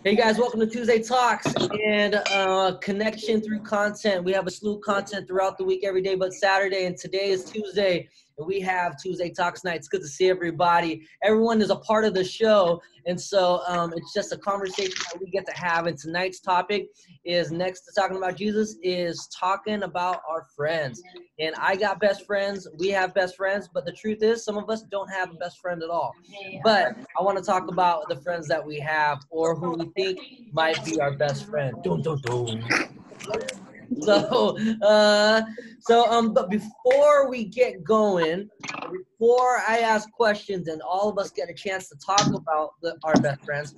Hey guys, welcome to Tuesday Talks and connection through content. We have a slew of content throughout the week, every day but Saturday, and today is Tuesday, and we have Tuesday Talks night. It's good to see everybody. Everyone is a part of the show, and so it's just a conversation that we get to have. And tonight's topic is, next to talking about Jesus, is talking about our friends. And I got best friends, we have best friends, but the truth is some of us don't have a best friend at all. But I want to talk about the friends that we have or who we think might be our best friend. Dun, dun, dun. But before we get going, before I ask questions and all of us get a chance to talk about our best friends,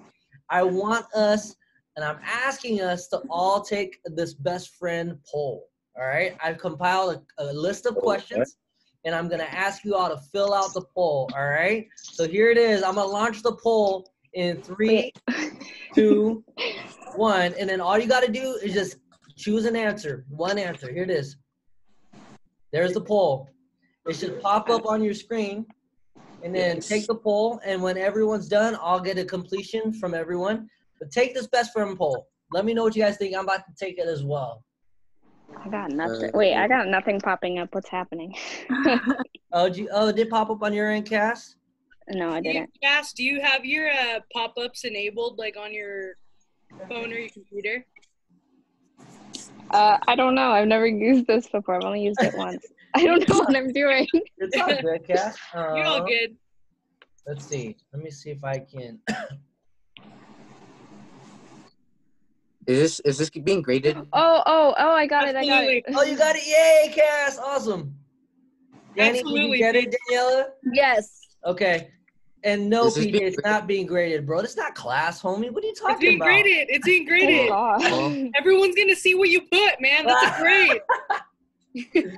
I want us, and I'm asking us to all take this best friend poll. All right, I've compiled a list of questions, and I'm gonna ask you all to fill out the poll. All right, so here it is. I'm gonna launch the poll in 3, 2, 1, and then all you gotta do is just choose an answer. One answer. Here it is. There's the poll. It should pop up on your screen, and then take the poll. And when everyone's done, I'll get a completion from everyone. But take this best friend poll. Let me know what you guys think. I'm about to take it as well. I got nothing. Wait, I got nothing popping up. What's happening? It did pop up on your end, Cass? No, I didn't. Cass, do you have your pop-ups enabled, like on your phone or your computer? I don't know. I've never used this before. I've only used it once. I don't know what I'm doing. It's all good, Cass. You're all good. Let's see. Let me see if I can. Is this being graded? Oh! I got it. I got it. Oh, you got it! Yay, Cass! Awesome. Danny, did you get it, Daniela? Yes. Okay. And no, PJ, it's not being graded, bro. It's not class, homie. What are you talking about? It's being graded. Oh, Everyone's gonna see what you put, man. That's a grade.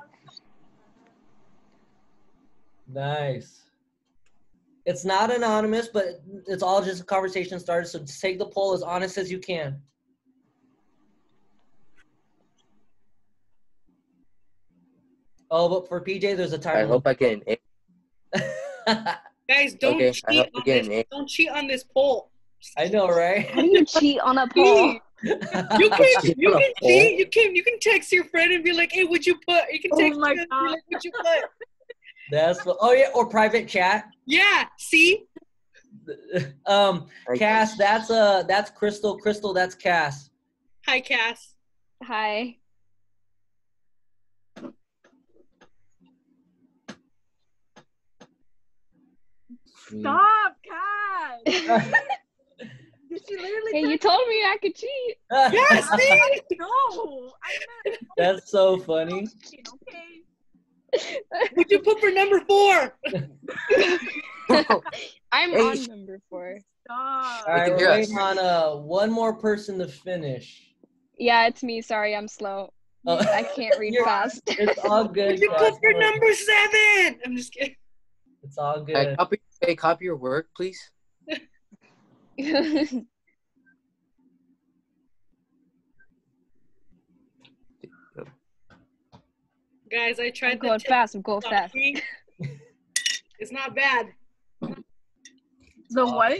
Nice. It's not anonymous, but it's all just a conversation started. So just take the poll as honest as you can. Oh, but for PJ, there's a timer. I hope I get an A. Guys, don't cheat on this. Don't cheat on this poll. I know, right? how do you cheat on a poll? You can cheat. You can text your friend and be like, "Hey, what'd you put?" You can text my and be like, "What'd you put?" That's what. Oh yeah, or private chat. Yeah. See. Cass, that's Crystal. Crystal, that's Cass. Hi, Cass. Hi. Stop, Kat! Did she literally? Hey, you told me I could cheat. Yes, see? No. That's so funny. Okay. What'd you put for number 4? I'm on number 4. Stop. All right, we're waiting on one more person to finish. Yeah, it's me. Sorry, I'm slow. Oh. I can't read fast. It's all good. What'd you put for number 7? I'm just kidding. It's all good. Copy your work, please. Guys, I tried I'm going fast. I'm going fast. It's not bad. The what?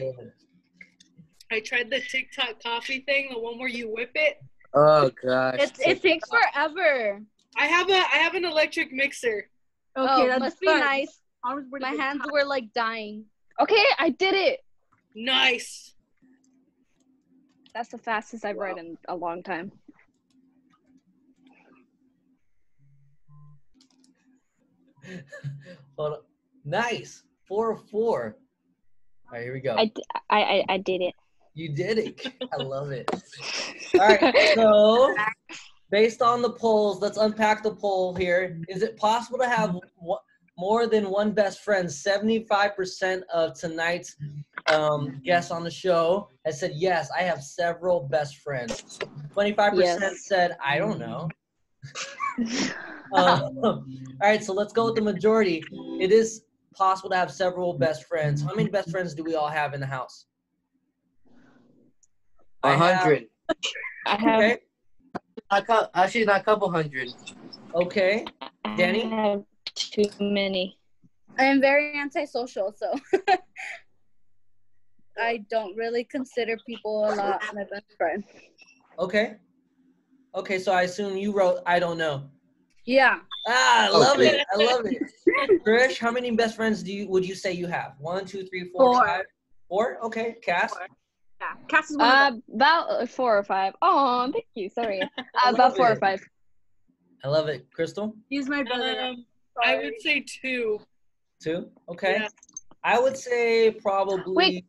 I tried the TikTok coffee thing, the one where you whip it. Oh gosh. It takes forever. I have an electric mixer. Okay, that must be nice. My My hands were like dying. Okay, I did it. Nice. That's the fastest I've read in a long time. Hold on. Nice. 4 of 4. All right, here we go. I did it. You did it. I love it. All right, so based on the polls, let's unpack the poll here. Is it possible to have more than one best friend? 75% of tonight's guests on the show has said, yes, I have several best friends. 25% said, I don't know. All right, so let's go with the majority. It is possible to have several best friends. How many best friends do we all have in the house? 100. I have. Okay. Actually, not a couple hundred. Okay. Danny? I have too many. I am very antisocial, so. I don't really consider people a lot my best friend. Okay. Okay, so I assume you wrote I don't know. Yeah. I love Okay. it. I love it. Trish, how many best friends would you say you have? 1, 2, 3, 4, Four. 5? 4? Okay. Cass? Four. Yeah. Cass is one of them. About 4 or 5. Oh, thank you. Sorry. I About love 4 or it. 5. I love it. Crystal? He's my brother. I would say 2. 2? Okay. Yeah. I would say probably. Wait.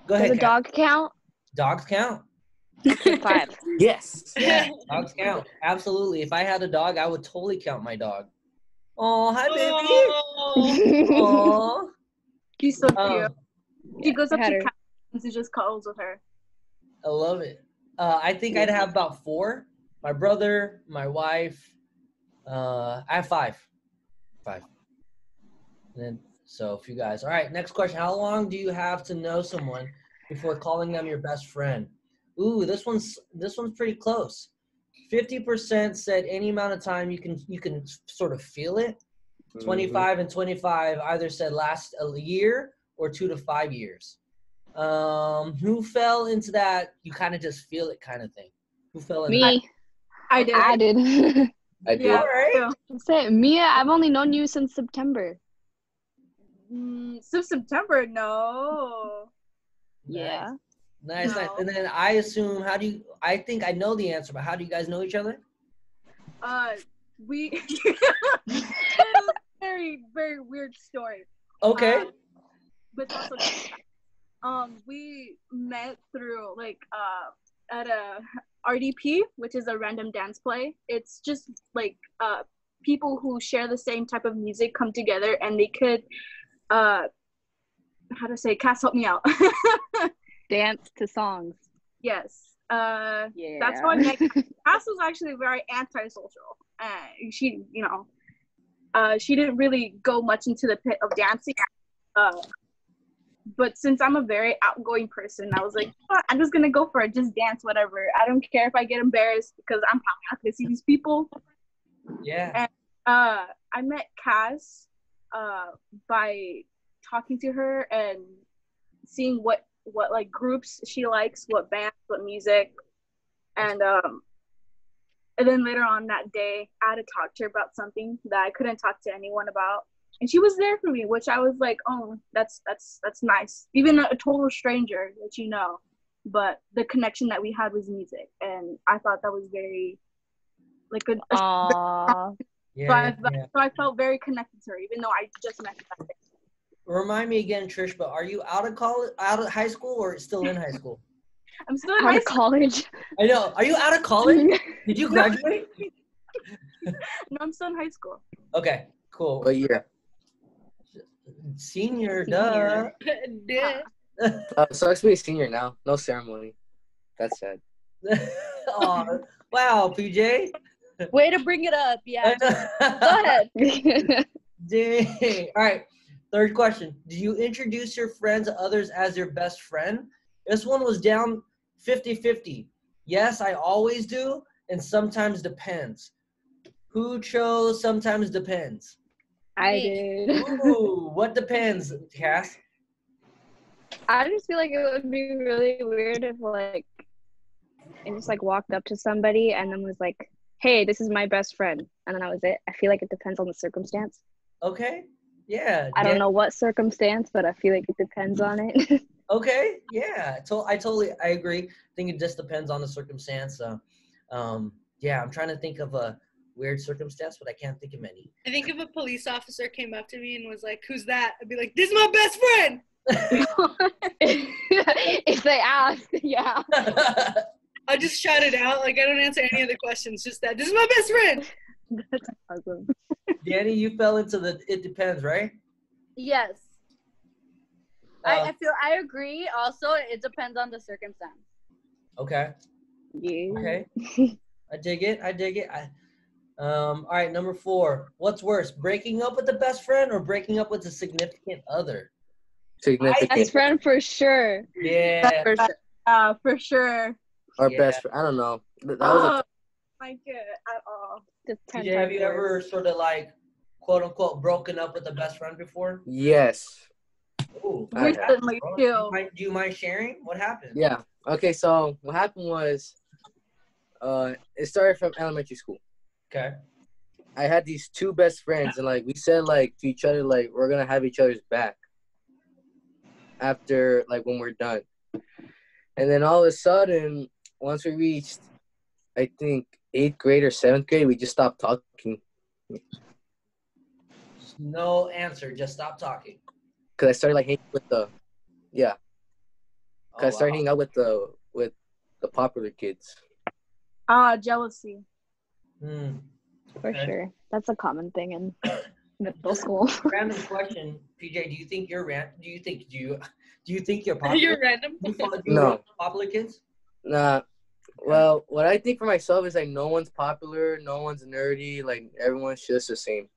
Go Does ahead. a Cass. dog count? Dogs count. Okay, 5. Yes. Yeah, dogs count. Absolutely. If I had a dog, I would totally count my dog. Oh, hi, baby. Oh. Aw. He's so cute. He goes up I had to her. Cass and he just cuddles with her. I love it. I think I'd have about 4. My brother, my wife. I have 5. 5. And then, so a few guys. All right, next question. How long do you have to know someone before calling them your best friend? Ooh, this one's pretty close. 50% said any amount of time you can sort of feel it. 25 and 25 either said last a year or 2 to 5 years. Who fell into that you kind of just feel it kind of thing? Who fell into that? Me. I did. I did. I did. Yeah. All right. Say, Mia, I've only known you since September. Since September, no. Yeah. Nice. No. And then I assume, I think I know the answer, but how do you guys know each other? We it's a very, very weird story. Okay. But also we met through at a RDP, which is a random dance play. It's just like people who share the same type of music come together and they could Cass, help me out. Dance to songs. Yes. Yeah. That's how I met. Cass was actually very antisocial. She, she didn't really go much into the pit of dancing. But since I'm a very outgoing person, I was like, I'm just gonna go for it. Just dance, whatever. I don't care if I get embarrassed because I'm probably not gonna see these people. Yeah. And I met Cass by talking to her and seeing what like groups she likes, what bands, what music, and then later on that day, I had to talk to her about something that I couldn't talk to anyone about, and she was there for me, which I was like, oh, that's nice. Even a total stranger that you know, but the connection that we had was music, and I thought that was very like a Yeah. so I felt very connected to her, even though I just met her that day. Remind me again, Trish, but are you out of high school, or still in high school? I'm still in Out high of school. college. I know. Are you out of college? Did you graduate? No, I'm still in high school. Okay, cool. What year? Senior, duh. Sucks to be a senior now. No ceremony. That's sad. Oh, wow, PJ. Way to bring it up. Yeah. Go ahead. Dang. All right. Third question. Do you introduce your friends to others as your best friend? This one was down 50-50. Yes, I always do, and sometimes depends. Who chose sometimes depends? I did. Ooh, what depends, Cass? I just feel like it would be really weird if I just walked up to somebody and then was like, hey, this is my best friend. And then that was it. I feel like it depends on the circumstance. Okay. Yeah. I don't know what circumstance, but I feel like it depends on it. Okay. Yeah. I agree. I think it just depends on the circumstance. Yeah, I'm trying to think of a weird circumstance, but I can't think of any. I think if a police officer came up to me and was like, who's that? I'd be like, this is my best friend. If they ask, yeah. I just shout it out. Like, I don't answer any of the questions. Just that. This is my best friend. That's awesome. Danny, you fell into it depends, right? Yes. I feel I agree. Also, it depends on the circumstance. Okay. Yeah. Okay. I dig it. All right, number 4. What's worse, breaking up with the best friend or breaking up with a significant other? Significant. Best friend for sure. Yeah. For sure. Our Yeah. best friend. I don't know. That was Like it at all. Just 10 TJ, have times you worse. ever sort of quote unquote broken up with a best friend before? yes. Ooh, I have. Recently, bro. too. Do you mind sharing? What happened? Yeah. Okay, so what happened was, it started from elementary school. Okay. I had these two best friends, and like we said, like to each other, like we're gonna have each other's back after like when we're done. And then all of a sudden, once we reached, I think 8th grade or 7th grade, we just stopped talking No answer. Just stop talking. because I started like hanging with the, yeah, Oh, because I started wow. hanging out with the popular kids. Jealousy. For Okay. sure. That's a common thing in middle school. Random question, PJ. Do you think you're do you think you're popular? You're random. Do you No. run popular kids? Nah. Well, what I think for myself is like no one's popular, no one's nerdy, like everyone's just the same.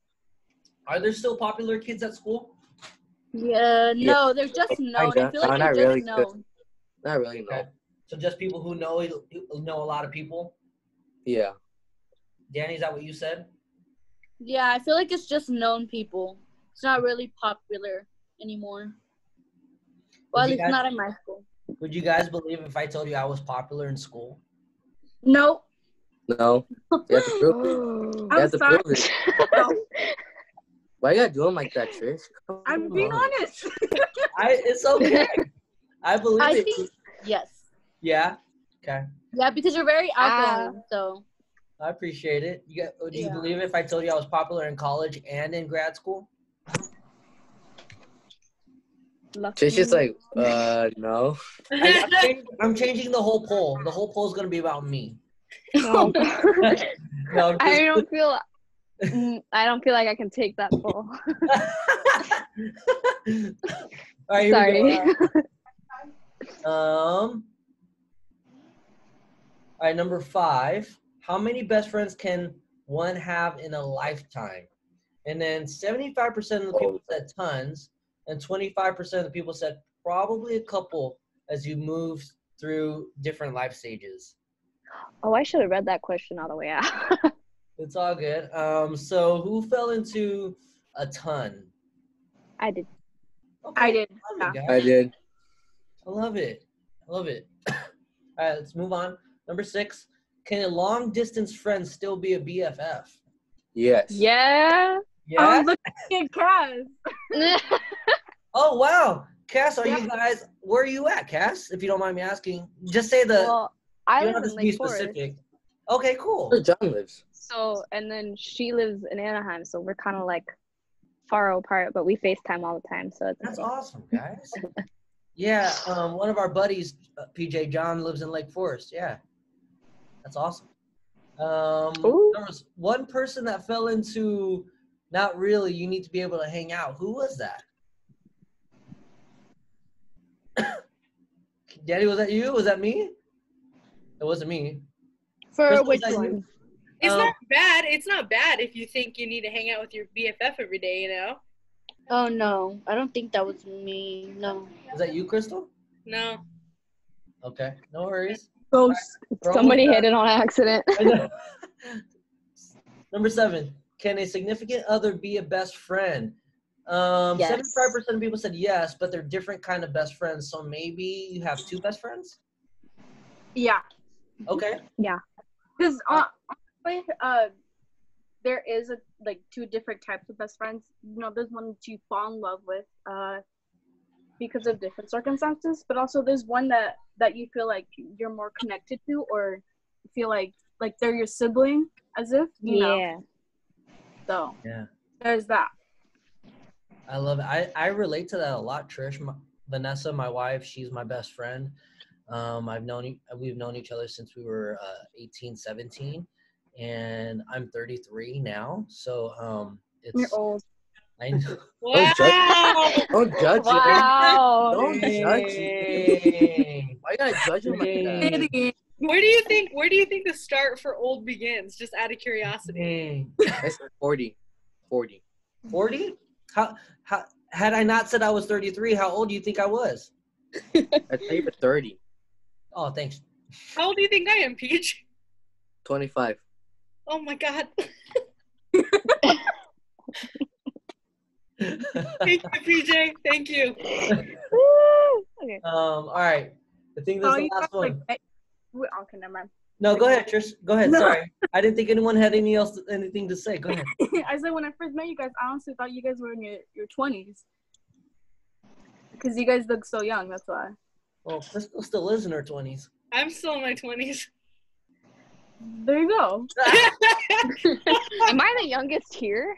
Are there still popular kids at school? Yeah, no, they're just known. I Kinda. feel like No, they're not just really. known. Not really, no. Okay. So just people who know a lot of people. Yeah. Danny, is that what you said? Yeah, I feel like it's just known people. It's not really popular anymore. Well, at Would you least guys- not in my school. Would you guys believe if I told you I was popular in school? Nope. No. You have to prove it. You I'm have to sorry. prove it. No, Why you gotta do them like that, Trish? Come I'm being on. honest. It's okay. I believe I it. think yes. Yeah. Okay. Yeah, because you're very outgoing. So I appreciate it. Do you Yeah. believe if I told you I was popular in college and in grad school? Trish is like, no. I'm changing the whole poll. The whole poll is gonna be about me. No. No, I don't feel like I can take that full. All right, here Sorry. we go. All right, number 5. How many best friends can one have in a lifetime? And then 75% of the people said tons, and 25% of the people said probably a couple as you move through different life stages. Oh, I should have read that question all the way out. It's all good. So who fell into a ton? I did. Okay, I did. love it, Yeah. guys. I did. I love it. I love it. All right, let's move on. Number 6. Can a long distance friend still be a BFF? Yes. Yeah. Yeah. Look at Kaz. Oh wow, Cass, are Yeah. you guys? Where are you at, Cass? If you don't mind me asking, just say the. Well, I you don't live have in to be Lake Forest. specific. Okay, cool. Where John lives. So, and then she lives in Anaheim, so we're kind of like far apart, but we FaceTime all the time, so it's That's okay. awesome, guys. Yeah, one of our buddies, PJ John, lives in Lake Forest. Yeah, that's awesome. Ooh. There was one person that fell into. Not really. You need to be able to hang out. Who was that? Daddy, was that you? Was that me? It wasn't me. For Crystal, which was that you? one? It's Um, not bad. It's not bad if you think you need to hang out with your BFF every day, you know? Oh no, I don't think that was me. No. Was that you, Crystal? No. Okay, no worries. Ghost. We're Somebody almost hit it on accident. done. Number 7. Can a significant other be a best friend? Yes. 75% of people said yes, but they're different kind of best friends. So maybe you have 2 best friends? Yeah. Okay. Because there is like 2 different types of best friends. You know, there's one that you fall in love with because of different circumstances, but also there's one that you feel like you're more connected to, or feel like they're your sibling, as if you know. Yeah. So Yeah. there's that. I love it. I relate to that a lot, Trish. Vanessa, my wife, she's my best friend. We've known each other since we were 18, 17, and I'm 33 now. So You're it's old. I know. Wow. Don't judge him. Wow. Don't judge him. Dang. Why you gotta judge him like that? Dang. Where do you think the start for old begins? Just out of curiosity. Dang. I said 40. 40. 40? How had I not said I was 33, how old do you think I was? I thought you were 30. Oh, thanks. How old do you think I am, Peach? 25. Oh my god. Thank you, PJ. Thank you. Okay. All right. I think this is Oh, the you last guys, like, one. okay, never mind. No, go ahead, Trish. Go ahead. No. Sorry. I didn't think anyone had anything to say. Go ahead. I said when I first met you guys, I honestly thought you guys were in your 20s. Because you guys look so young, that's why. Well, Crystal still is in her 20s. I'm still in my 20s. There you go. Am I the youngest here?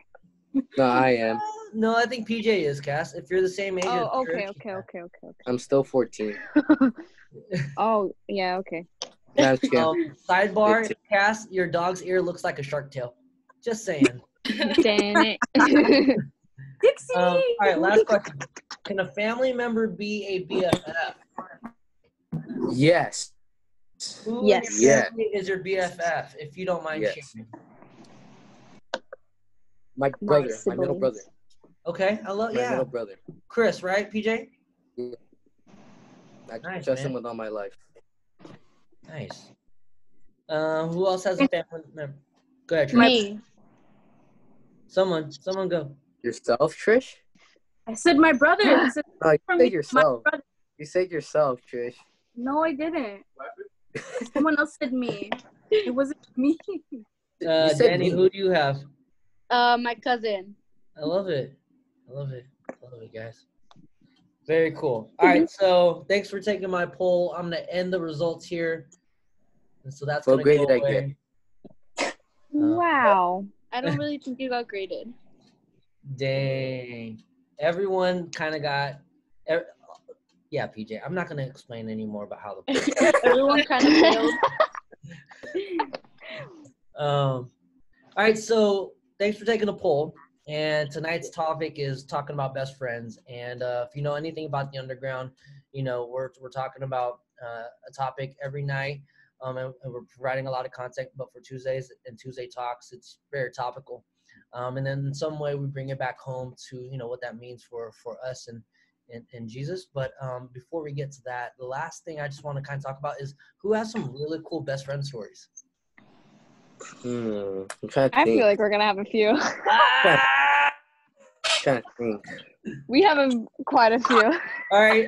No, I am. No, I think PJ is, Cass. If you're the same age as Oh, Trish, okay. I'm still 14. Oh, yeah, okay. That's yeah. Sidebar, Cass, your dog's ear looks like a shark tail. Just saying. Damn it. Dixie! All right, last question. Can a family member be a BFF? Yes. Who Yes. in your family is your BFF, if you don't mind Yes. sharing? My brother, my middle siblings. brother. Okay, I love, My yeah. middle brother. Chris, right, PJ? I Nice, trust man. him with all my life. Nice. Who else has a family member? Go ahead, Trish. Me. Someone go. Yourself, Trish? I said my brother. I said, No, you for said me, yourself. my brother. You said yourself, Trish. No, I didn't. Someone else said me. It wasn't me. You said Danny, me. who do you have? My cousin. I love it. I love it, guys. Very cool. All right, so thanks for taking my poll. I'm gonna end the results here, and so that's What gonna grade go did I away. Wow. I don't really think you got graded. Dang, everyone kind of got. Yeah, PJ. I'm not gonna explain any more about how the. Everyone kind of failed. All right, so thanks for taking the poll. And tonight's topic is talking about best friends. And if you know anything about the underground, you know we're talking about a topic every night, and we're providing a lot of content. But for Tuesdays and Tuesday talks, it's very topical. And then in some way we bring it back home to what that means for us and Jesus. But before we get to that, the last thing I just want to kind of talk about is who has some really cool best friend stories. I'm trying to I think. feel like we're going to have a few. Trying to think. We have quite a few. All right.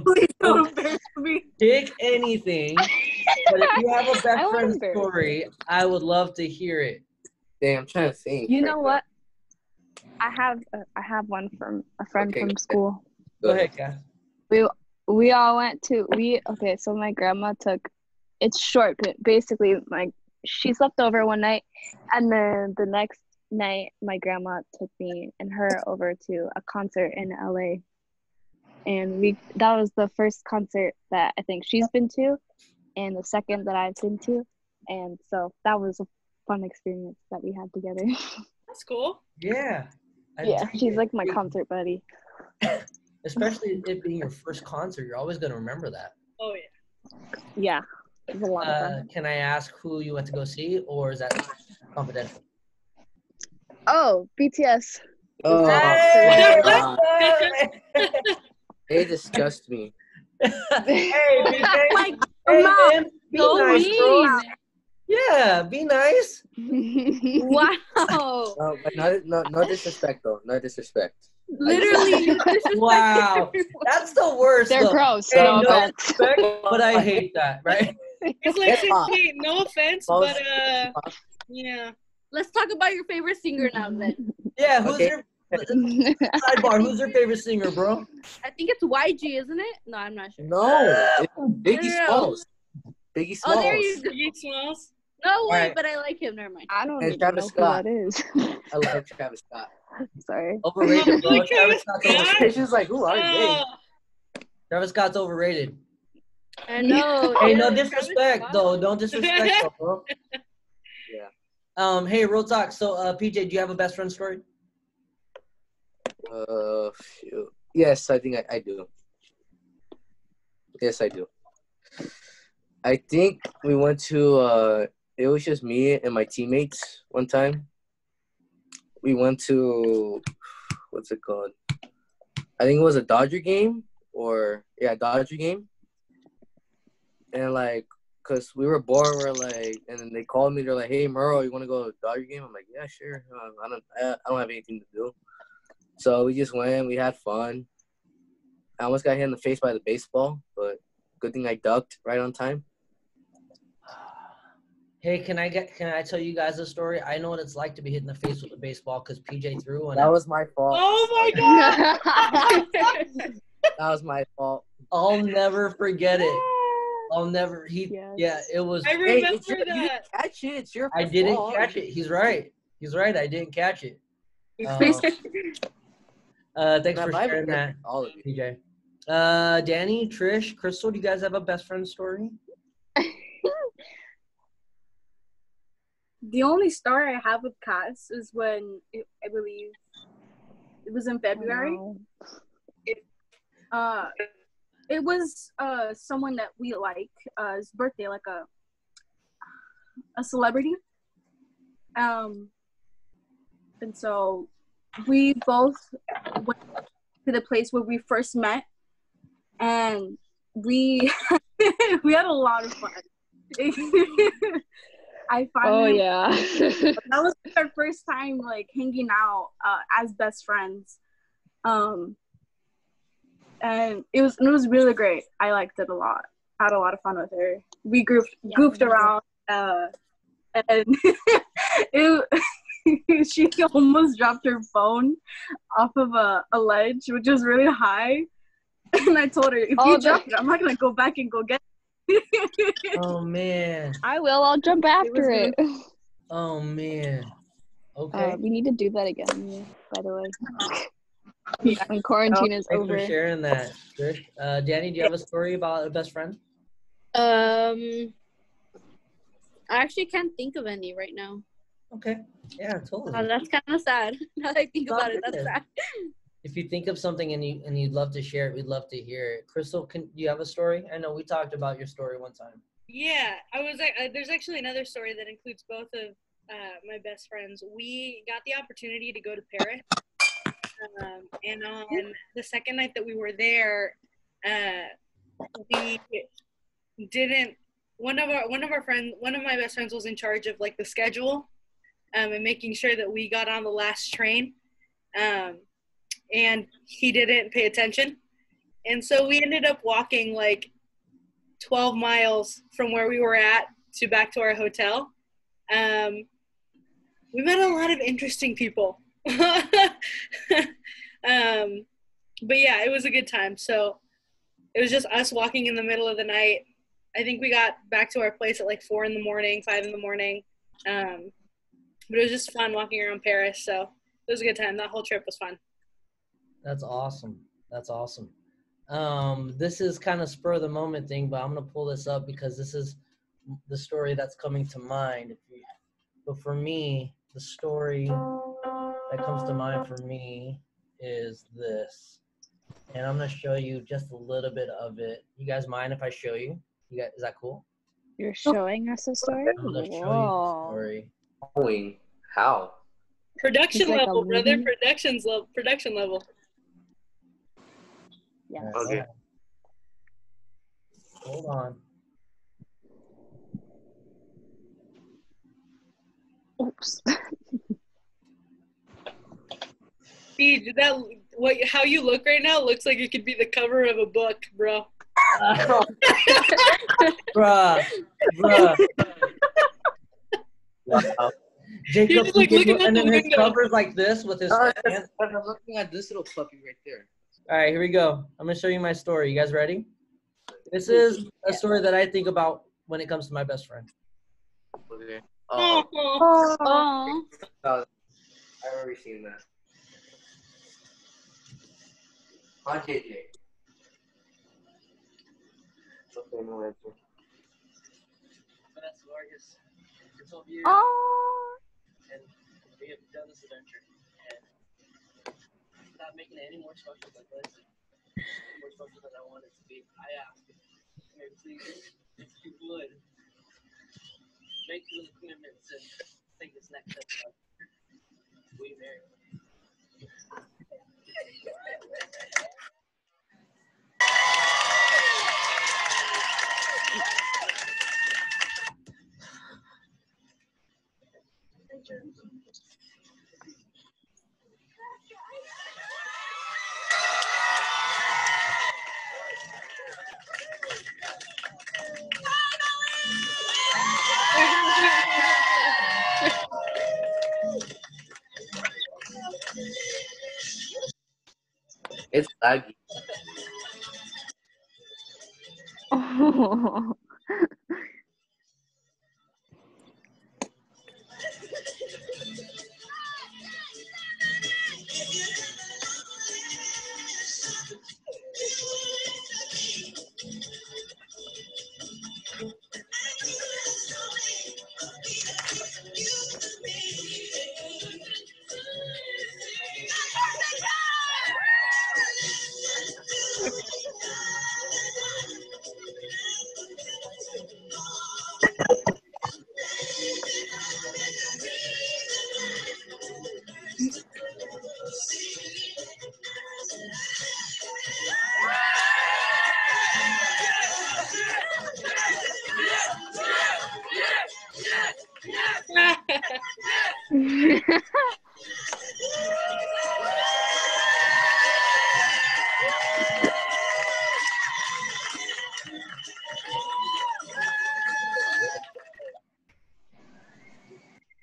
Please don't embarrass me. Pick anything. But if you have a I best won't friend embarrass story, I would love to hear it. Damn, I'm trying to think. You know what? I have one from a friend Okay, from go school. Go ahead, Cass. We all went to so my grandma it's short, but basically she slept over one night, and then the next night my grandma took me and her over to a concert in LA, and that was the first concert that I think she's been to, and the second that I've been to, and so that was a fun experience that we had together. That's cool. Yeah. Yeah, she's like my concert buddy. Especially it being your first concert, you're always going to remember that. Oh, yeah. Yeah, it was a lot of fun. Can I ask who you went to go see, or is that confidential? Oh, BTS. Oh, Hey! my God. They disgust me. Hey, BJ. Like, Hey, come man. Be So nice, bro. mean. Yeah, be nice. Wow. No, but no disrespect, though. No disrespect. Literally, you disrespect Wow. everyone. That's the worst. They're though. gross. Hey, No no offense. respect, but I hate that, right? It's like, Hip-hop. hey, no offense, False but yeah. Let's talk about your favorite singer now then. Yeah, who's Okay. your sidebar? Who's your favorite singer, bro? I think it's YG, isn't it? No, I'm not sure. No, it's Biggie No. Smalls. Biggie Smalls. Oh, there you go. Biggie Smalls. No way, Alright. but I like him. Never mind. I don't And even Travis know Scott. who that is. I love Travis Scott. Sorry. Overrated, bro. Look at Travis Scott's this overrated. guy. It's just like, who are they? Travis Scott's overrated. I know. Hey, yeah, no Travis disrespect, Scott. though. Don't disrespect, though, bro. Yeah. Hey, real talk. So, PJ, do you have a best friend story? Shoot. Yes, I think I do. Yes, I do. I think we went to, it was just me and my teammates one time. We went to, what's it called? I think it was a Dodger game Dodger game. And like, cause we were bored, and then they called me. They're like, "Hey, Merle, you want to go to the Dodger game?" I'm like, "Yeah, sure." I don't have anything to do. So we just went. We had fun. I almost got hit in the face by the baseball, but good thing I ducked right on time. Hey, can I tell you guys a story? I know what it's like to be hit in the face with a baseball because PJ threw one. That was my fault. Oh my god! That was my fault. I'll never forget it. I'll never. Yes. Yeah, it was. I Hey, remember you didn't that. catch it. It's your I fault. didn't catch it. He's right. He's right. I didn't catch it. Thanks for sharing that, All of you. PJ. Danny, Trish, Crystal, do you guys have a best friend story? The only story I have with Cass is when I believe it was in February. Oh, It was someone that we like, his birthday, like a celebrity. And so we both went to the place where we first met, and we we had a lot of fun. I oh finally yeah. that was our first time like hanging out as best friends. And it was really great. I liked it a lot. Had a lot of fun with her. We goofed around, and she almost dropped her phone off of a ledge, which was really high. And I told her, if you drop it, I'm not gonna go back and go get it. Oh man. I will. I'll jump after it. Oh man. Okay. We need to do that again, by the way. When quarantine is Thanks over. for sharing that, Trish. Danny, do you have a story about a best friend? I actually can't think of any right now. Okay. Yeah, totally. That's kind of sad. Now that I think about it, that's good. sad. If you think of something and you'd love to share it, we'd love to hear it. Crystal, do you have a story? I know we talked about your story one time. Yeah, there's actually another story that includes both of my best friends. We got the opportunity to go to Paris, and on the second night that we were there, we didn't. One of my best friends was in charge of like the schedule, and making sure that we got on the last train, and he didn't pay attention, and so we ended up walking like 12 miles from where we were at to back to our hotel. We met a lot of interesting people. But yeah, it was a good time. So it was just us walking in the middle of the night. I think we got back to our place at like 4 in the morning, 5 in the morning. But it was just fun walking around Paris. So it was a good time. That whole trip was fun. That's awesome. That's awesome. This is kind of spur of the moment thing, but I'm going to pull this up because this is the story that's coming to mind. But for me, the story that comes to mind for me is this. And I'm going to show you just a little bit of it. You guys mind if I show you? You guys, is that cool? You're showing us a story? I'm going to show you the story. How? Production It's like level, a brother. movie. Production level. Yes. Okay. Hold on. Oops. Steve, how you look right now looks like it could be the cover of a book, bro. Bruh. Wow. Jacob, You're just, like, looking out and the then his window. cover's like this with his hands. I'm looking at this little puppy right there. All right, here we go. I'm going to show you my story. You guys ready? This is a story that I think about when it comes to my best friend. Okay. Oh. I've already seen that. Hi, JJ. Okay, no answer. That's Vargas. For 12 years, Oh. and we have done this adventure. And not making it any more special than this, more special than I want it to be. I ask, please, if you would, make the commitments and take this next step. We marry. Laggy. Oh.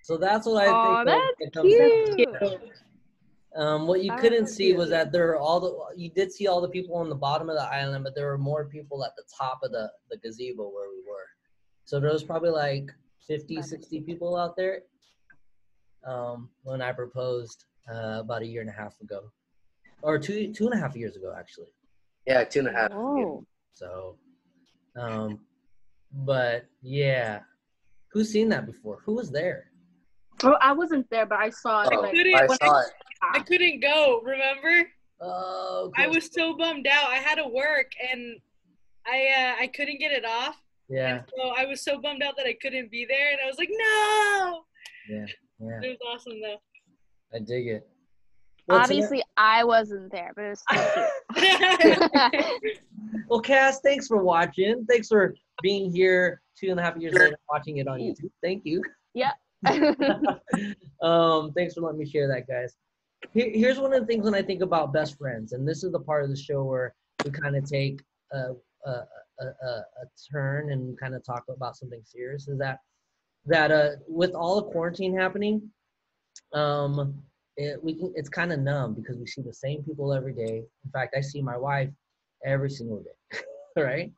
So that's what I Oh, think of when it that's comes to cute. friends. What you That's couldn't see cute. was that there were you did see all the people on the bottom of the island, but there were more people at the top of the gazebo where we were. So there was probably like 50, 60 people out there when I proposed about a year and a half ago, or two and a half years ago, actually. Yeah, 2.5. Yeah. Whoa. So, but yeah, who's seen that before? Who was there? Well, I wasn't there, but I saw it. Oh, Like, couldn't- I when saw it. I couldn't go, remember? Oh, I was so bummed out. I had to work and I couldn't get it off. yeah, And so I was so bummed out that I couldn't be there and I was like, no. yeah. It was awesome though. I dig it. Well, Obviously, I wasn't there, but it was still cute. well, Cass, thanks for watching. Thanks for being here 2.5 years later, watching it on YouTube. Thank you. Yeah. Thanks for letting me share that, guys. Here's one of the things when I think about best friends, and this is the part of the show where we kind of take a turn and kind of talk about something serious. Is that with all the quarantine happening, it's kind of numb because we see the same people every day. In fact, I see my wife every single day, right?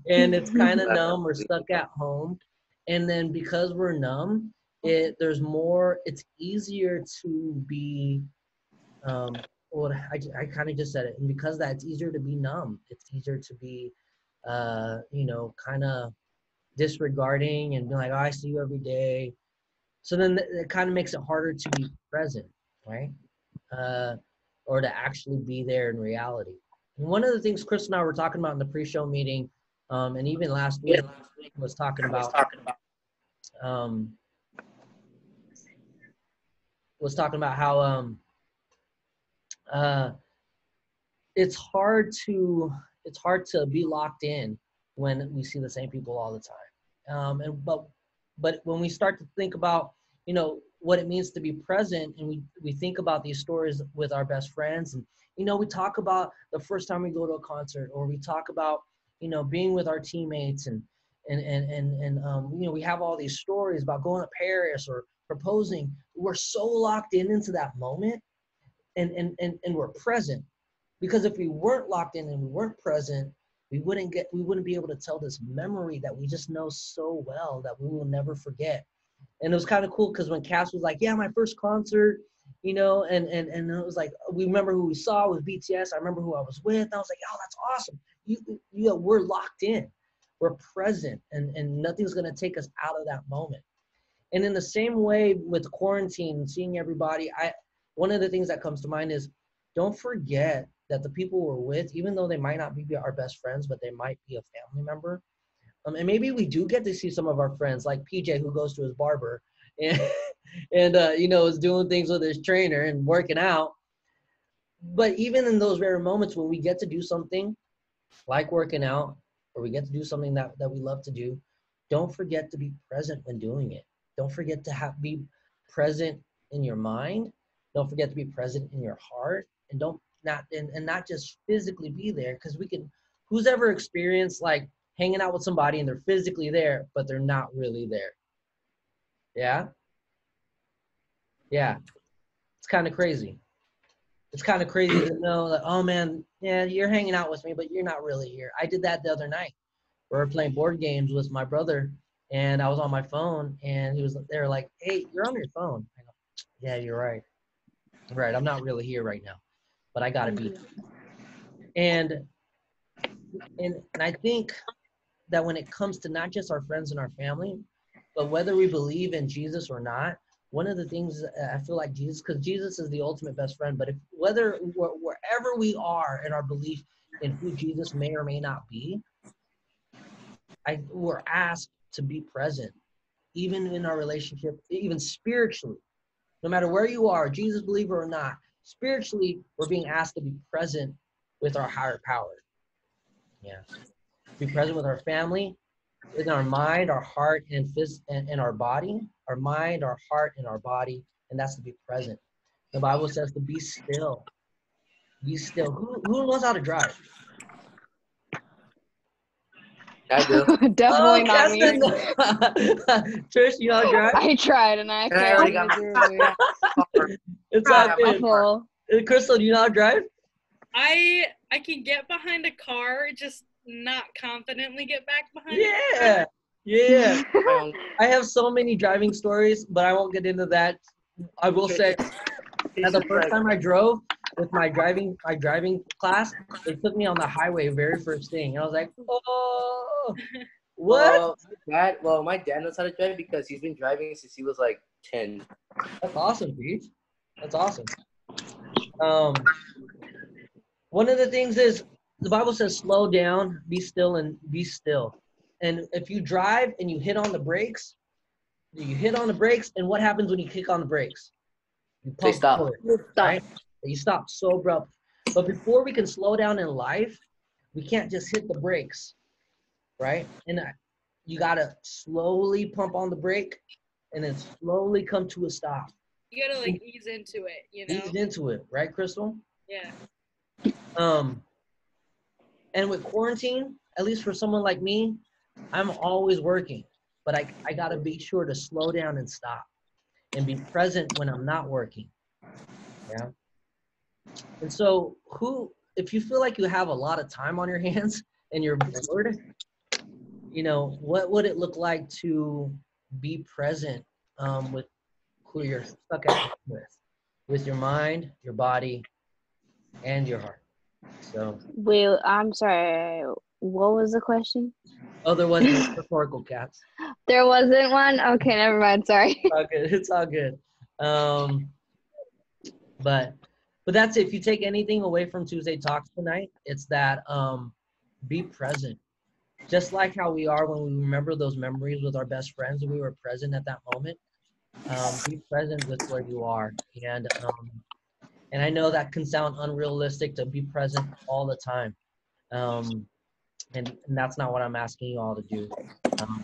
And it's kind of numb. We're stuck at home, and then because we're numb, it's easier to be well, I kind of just said it, and because it's easier to be numb. It's easier to be kind of disregarding and be like, oh, I see you every day. So then it kind of makes it harder to be present, right? Or to actually be there in reality. And one of the things Chris and I were talking about in the pre-show meeting, and even last week was talking about how it's hard to be locked in when we see the same people all the time. But when we start to think about what it means to be present, and we think about these stories with our best friends, and we talk about the first time we go to a concert, or we talk about being with our teammates, and we have all these stories about going to Paris or proposing. We're so locked into that moment, and we're present. Because if we weren't locked in and we weren't present, we wouldn't be able to tell this memory that we just know so well that we will never forget. And it was kind of cool because when Cass was like, yeah, my first concert, and it was like, we remember who we saw with BTS. I remember who I was with. I was like, oh, that's awesome. We're locked in. We're present, and nothing's going to take us out of that moment. And in the same way with quarantine and seeing everybody, one of the things that comes to mind is don't forget that the people we're with, even though they might not be our best friends, but they might be a family member. And maybe we do get to see some of our friends, like PJ, who goes to his barber and is doing things with his trainer and working out. But even in those rare moments when we get to do something like working out, or we get to do something that we love to do, don't forget to be present when doing it. Don't forget to be present in your mind. Don't forget to be present in your heart, and not just physically be there, because who's ever experienced like hanging out with somebody and they're physically there, but they're not really there? Yeah. It's kind of crazy. it's kind of crazy to know that, oh man, yeah, you're hanging out with me, but you're not really here. I did that the other night. We were playing board games with my brother, and I was on my phone, and they were like, hey, you're on your phone. I go, yeah, you're right. Right, I'm not really here right now, but I gotta be. And I think that when it comes to not just our friends and our family, but whether we believe in Jesus or not, one of the things I feel like Jesus, because Jesus is the ultimate best friend, but if wherever we are in our belief in who Jesus may or may not be, we're asked to be present, even in our relationship, even spiritually. No matter where you are, Jesus believer or not, spiritually, we're being asked to be present with our higher power. Yeah. Be present with our family, in our mind, our heart, and our body. Our mind, our heart, and our body. And that's to be present. The Bible says to be still. Be still. Who knows how to drive? I do. Definitely not me. Trish, you know how to drive? I tried and I And I already failed got miserably. It's all good. Awful. Crystal, do you know how to drive? I can get behind a car, just not confidently get back behind Yeah. Yeah. I have so many driving stories, but I won't get into that. I will say that the first time I drove with my driving class, they took me on the highway very first thing. And I was like, oh, what? My dad knows how to drive because he's been driving since he was like 10. That's awesome, Pete. That's awesome. One of the things is the Bible says, slow down, be still, and be still. And if you drive and you hit on the brakes, and what happens when you kick on the brakes? You pump forward, right? You stop so abrupt. But before we can slow down in life, we can't just hit the brakes, right? And you gotta slowly pump on the brake, and then slowly come to a stop. You gotta like ease into it, you know? Ease into it, right, Crystal? Yeah. And with quarantine, at least for someone like me, I'm always working, but I gotta be sure to slow down and stop and be present when I'm not working. Yeah. And so if you feel like you have a lot of time on your hands and you're bored, what would it look like to be present with who you're stuck at home with your mind, your body, and your heart? So. Wait, I'm sorry. What was the question? Oh, there was no rhetorical, Cats. There wasn't one? Okay, never mind. Sorry. It's all good. But that's it. If you take anything away from Tuesday Talks tonight, it's that be present. Just like how we are when we remember those memories with our best friends and we were present at that moment. Be present with where you are. And I know that can sound unrealistic to be present all the time. And that's not what I'm asking you all to do.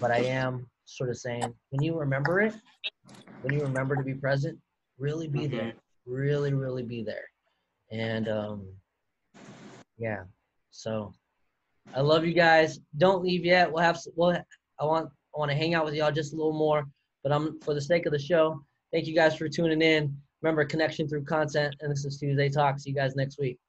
But I am sort of saying, when you remember to be present, really be there. Really, really be there. And yeah. So I love you guys. Don't leave yet. I want to hang out with y'all just a little more. But for the sake of the show, thank you guys for tuning in. Remember, connection through content. And this is Tuesday Talk. See you guys next week.